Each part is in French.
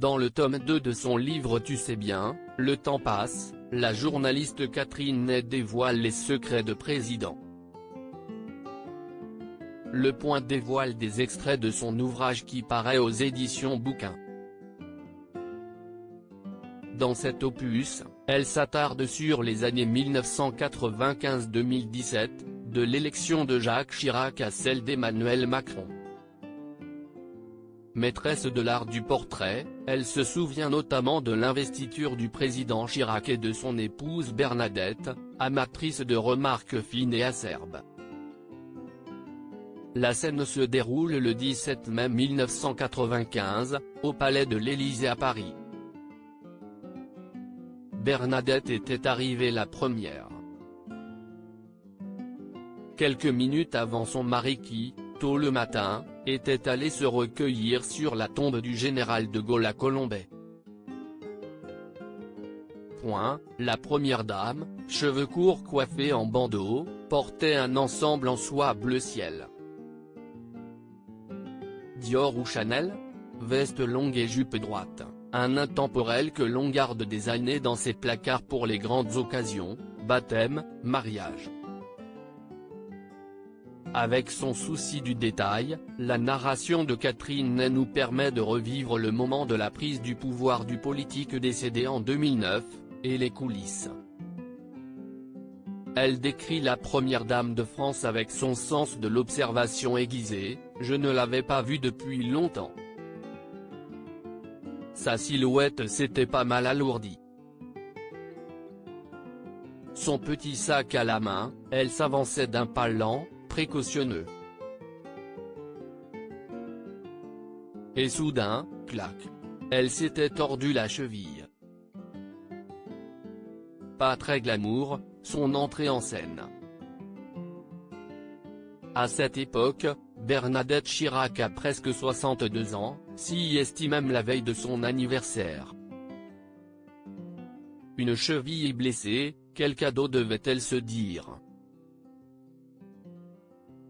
Dans le tome 2 de son livre Tu sais bien, le temps passe, la journaliste Catherine Ney dévoile les secrets de président. Le Point dévoile des extraits de son ouvrage qui paraît aux éditions Bouquin. Dans cet opus, elle s'attarde sur les années 1995-2017, de l'élection de Jacques Chirac à celle d'Emmanuel Macron. Maîtresse de l'art du portrait, elle se souvient notamment de l'investiture du président Chirac et de son épouse Bernadette, amatrice de remarques fines et acerbes. La scène se déroule le 17 mai 1995, au Palais de l'Élysée à Paris. Bernadette était arrivée la première. Quelques minutes avant son mari qui, tôt le matin, était allé se recueillir sur la tombe du général de Gaulle à Colombey. La première dame, cheveux courts coiffés en bandeau, portait un ensemble en soie bleu ciel. Dior ou Chanel? Veste longue et jupe droite, un intemporel que l'on garde des années dans ses placards pour les grandes occasions, baptême, mariage. Avec son souci du détail, la narration de Catherine Ney nous permet de revivre le moment de la prise du pouvoir du politique décédé en 2009, et les coulisses. Elle décrit la première dame de France avec son sens de l'observation aiguisé, je ne l'avais pas vue depuis longtemps. Sa silhouette s'était pas mal alourdie. Son petit sac à la main, elle s'avançait d'un pas lent, précautionneux. Et soudain, clac. Elle s'était tordu la cheville. Pas très glamour, son entrée en scène. À cette époque, Bernadette Chirac a presque 62 ans, s'y estime même la veille de son anniversaire. Une cheville blessée, quel cadeau devait-elle se dire?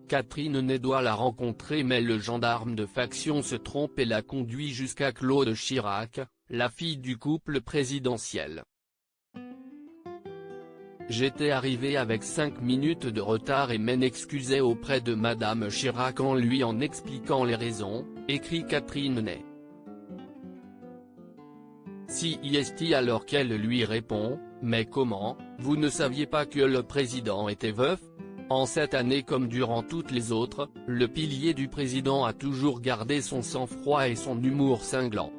Catherine Ney doit la rencontrer mais le gendarme de faction se trompe et la conduit jusqu'à Claude Chirac, la fille du couple présidentiel. J'étais arrivé avec 5 minutes de retard et m'en excusais auprès de Madame Chirac en lui en expliquant les raisons, écrit Catherine Ney. Si est alors qu'elle lui répond, mais comment, vous ne saviez pas que le président était veuf? En cette année comme durant toutes les autres, le pilier du président a toujours gardé son sang-froid et son humour cinglant.